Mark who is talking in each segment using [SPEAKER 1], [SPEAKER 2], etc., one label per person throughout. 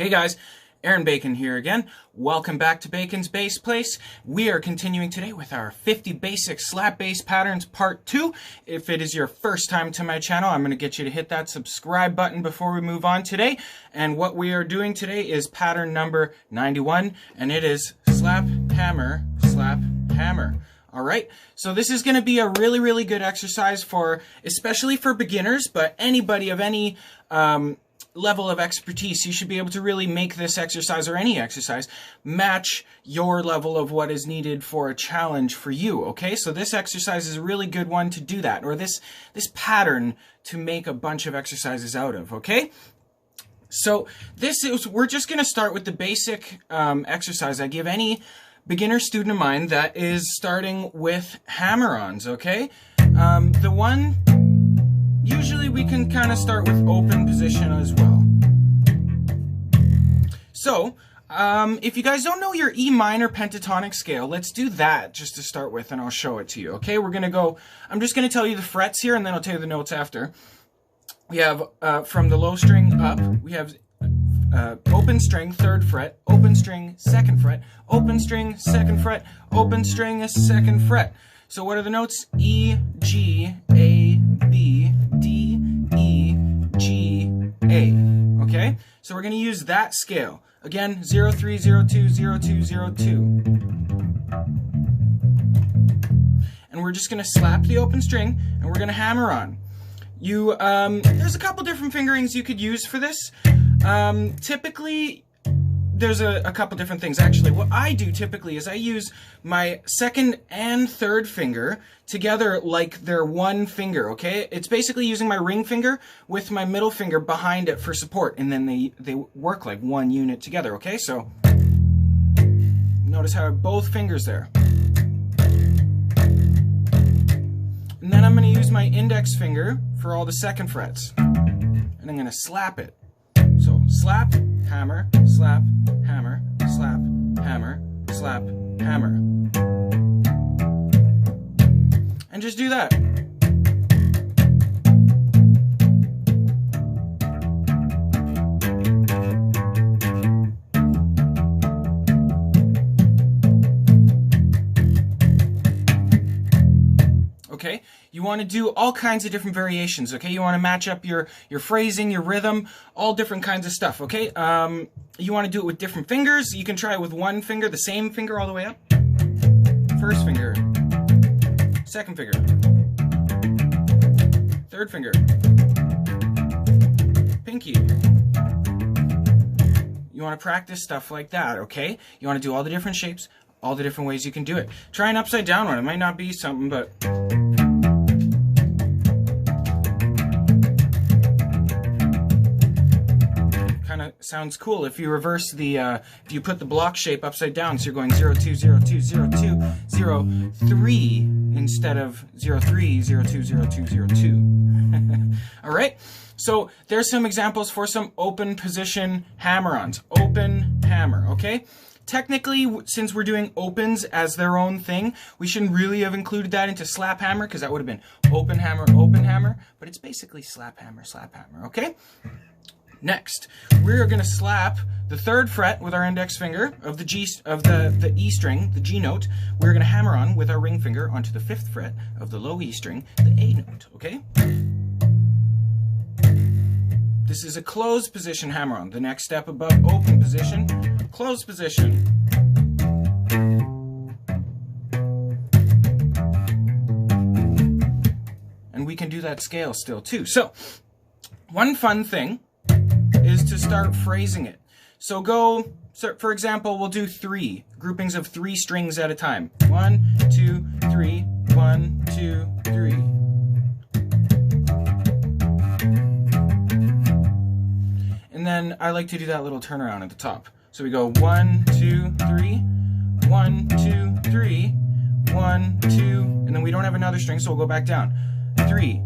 [SPEAKER 1] Hey guys, Aaron Bacon here again. Welcome back to Bacon's Bass Place. We are continuing today with our 50 basic slap bass patterns part 2. If it is your first time to my channel, I'm going to get you to hit that subscribe button before we move on today. And what we are doing today is pattern number 91, and it is slap, hammer, slap, hammer. All right, so this is going to be a really good exercise especially for beginners, but anybody of any level of expertise. You should be able to really make this exercise, or any exercise, match your level of what is needed for a challenge for you, okay? So this exercise is a really good one to do that, or this pattern to make a bunch of exercises out of, okay? So we're just going to start with the basic exercise I give any beginner student of mine that is starting with hammer-ons, okay? The one, usually we can kind of start with open position as well. So, if you guys don't know your E minor pentatonic scale, let's do that just to start with, and I'll show it to you, okay? I'm just going to tell you the frets here, and then I'll tell you the notes after. We have, from the low string up, we have open string, 3rd fret, open string, 2nd fret, open string, 2nd fret, open string, 2nd fret. So what are the notes? E, G, A, B, D, E, G, A. Okay? So we're going to use that scale. Again, 0, 3, 0, 2, 0, 2, 0, 2. And we're just going to slap the open string, and we're going to hammer on. There's a couple different fingerings you could use for this. Typically, there's a couple different things. Actually, what I do typically is I use my 2nd and 3rd finger together like they're one finger, okay? It's basically using my ring finger with my middle finger behind it for support, and then they work like one unit together, okay? So, notice how I have both fingers there. And then I'm going to use my index finger for all the 2nd frets. And I'm going to slap it. So, slap, hammer, slap, hammer, slap, hammer, slap, hammer. And just do that. Okay, you want to do all kinds of different variations, okay? You want to match up your phrasing, your rhythm, all different kinds of stuff, okay? You want to do it with different fingers. You can try it with one finger, the same finger all the way up. 1st finger, 2nd finger, 3rd finger, pinky. You want to practice stuff like that, okay? You want to do all the different shapes, all the different ways you can do it. Try an upside down one. It might not be something, but kind of sounds cool if you reverse if you put the block shape upside down, so you're going 0, 2, 0, 2, 0, 2, 0, 3 instead of 0, 3, 0, 2, 0, 2, 0, 2. All right? So there's some examples for some open position hammer-ons. Open hammer, okay? Technically, since we're doing opens as their own thing, we shouldn't really have included that into slap hammer, because that would have been open hammer, but it's basically slap hammer, okay? Next, we're going to slap the 3rd fret with our index finger of the the E string, the G note. We're going to hammer on with our ring finger onto the 5th fret of the low E string, the A note, okay? This is a closed position hammer on. The next step above open position, closed position. And we can do that scale still too. So, one fun thing is to start phrasing it. So for example, we'll do 3 groupings of 3 strings at a time. 1, 2, 3, 1, 2, 3. And then I like to do that little turnaround at the top. So we go 1, 2, 3, 1, 2, 3, 1, 2, and then we don't have another string, so we'll go back down. 3.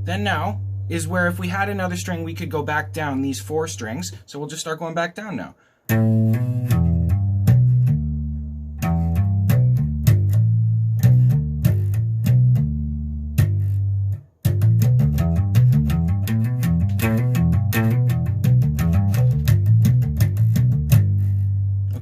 [SPEAKER 1] Then now is where if we had another string, we could go back down these 4 strings. So we'll just start going back down now.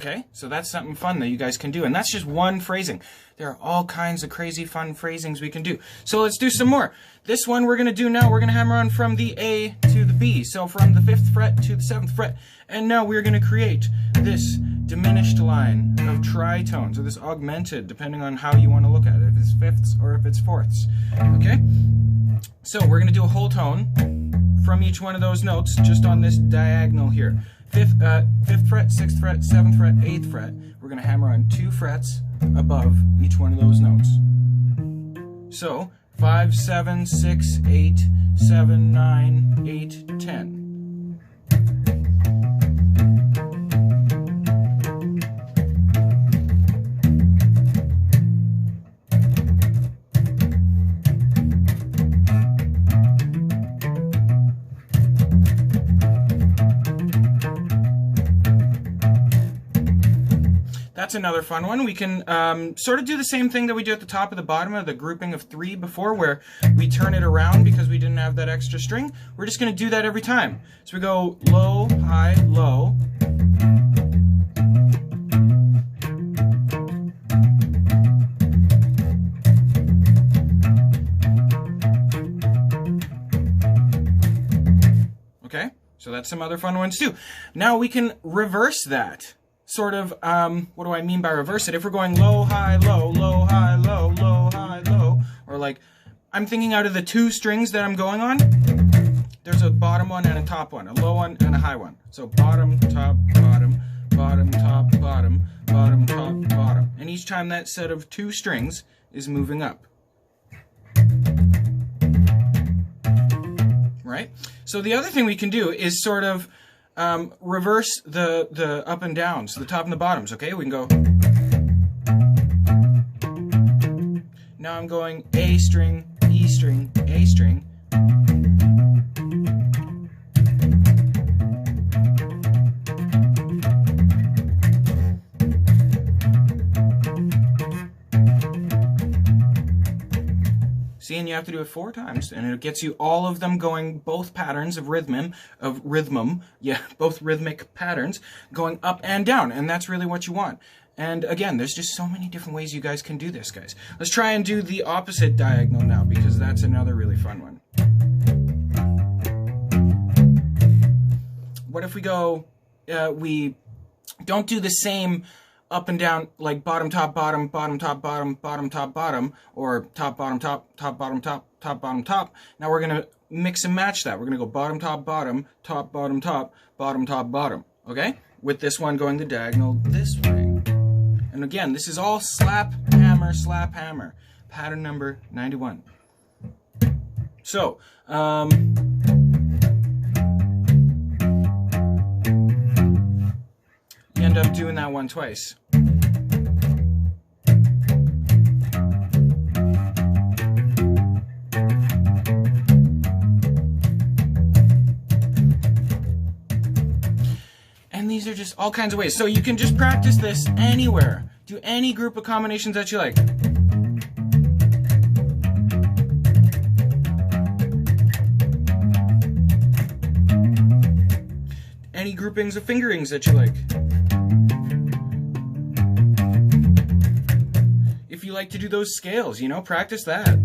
[SPEAKER 1] Okay, so that's something fun that you guys can do, and that's just one phrasing. There are all kinds of crazy fun phrasings we can do. So let's do some more. This one we're going to do now, we're going to hammer on from the A to the B, so from the 5th fret to the 7th fret. And now we're going to create this diminished line of tritones, or this augmented, depending on how you want to look at it, if it's fifths or if it's fourths. Okay? So we're going to do a whole tone from each one of those notes just on this diagonal here. 5th fret, 6th fret, 7th fret, 8th fret. We're going to hammer on 2 frets above each one of those notes. So 5, 7, 6, 8, 7, 9, 8, 10. That's another fun one. We can sort of do the same thing that we do at the top of the bottom of the grouping of 3 before, where we turn it around because we didn't have that extra string. We're just going to do that every time. So we go low, high, low. Okay, so that's some other fun ones too. Now we can reverse that. Sort of, what do I mean by reverse it? If we're going low, high, low, low, high, low, low, high, low, or like, I'm thinking out of the 2 strings that I'm going on, there's a bottom one and a top one, a low one and a high one. So bottom, top, bottom, bottom, top, bottom, bottom, top, bottom. And each time that set of 2 strings is moving up. Right? So the other thing we can do is sort of reverse the up and downs, the top and the bottoms, okay? We can go. Now I'm going A string, E string, A string. See, and you have to do it 4 times, and it gets you all of them going, both patterns of rhythm, yeah, both rhythmic patterns going up and down, and that's really what you want. And again, there's just so many different ways you guys can do this, guys. Let's try and do the opposite diagonal now, because that's another really fun one. What if we go, we don't do the same up and down, like bottom, top, bottom, bottom, top, bottom, bottom, top, bottom, or top, bottom, top, top, bottom, top, top, bottom, top. Now we're going to mix and match that. We're going to go bottom, top, bottom, top, bottom, top, bottom, top, bottom, okay? With this one going the diagonal this way. And again, this is all slap, hammer, pattern number 91. So, end up doing that one twice. And these are just all kinds of ways. So you can just practice this anywhere. Do any group of combinations that you like. Any groupings of fingerings that you like. If you like to do those scales, you know, practice that.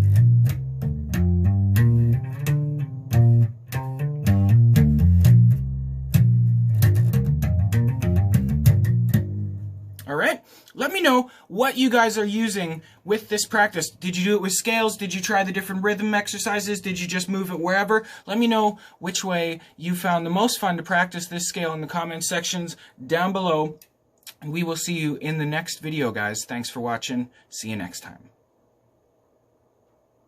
[SPEAKER 1] All right, let me know what you guys are using with this practice. Did you do it with scales? Did you try the different rhythm exercises? Did you just move it wherever? Let me know which way you found the most fun to practice this scale in the comment sections down below. And we will see you in the next video, guys. Thanks for watching. See you next time.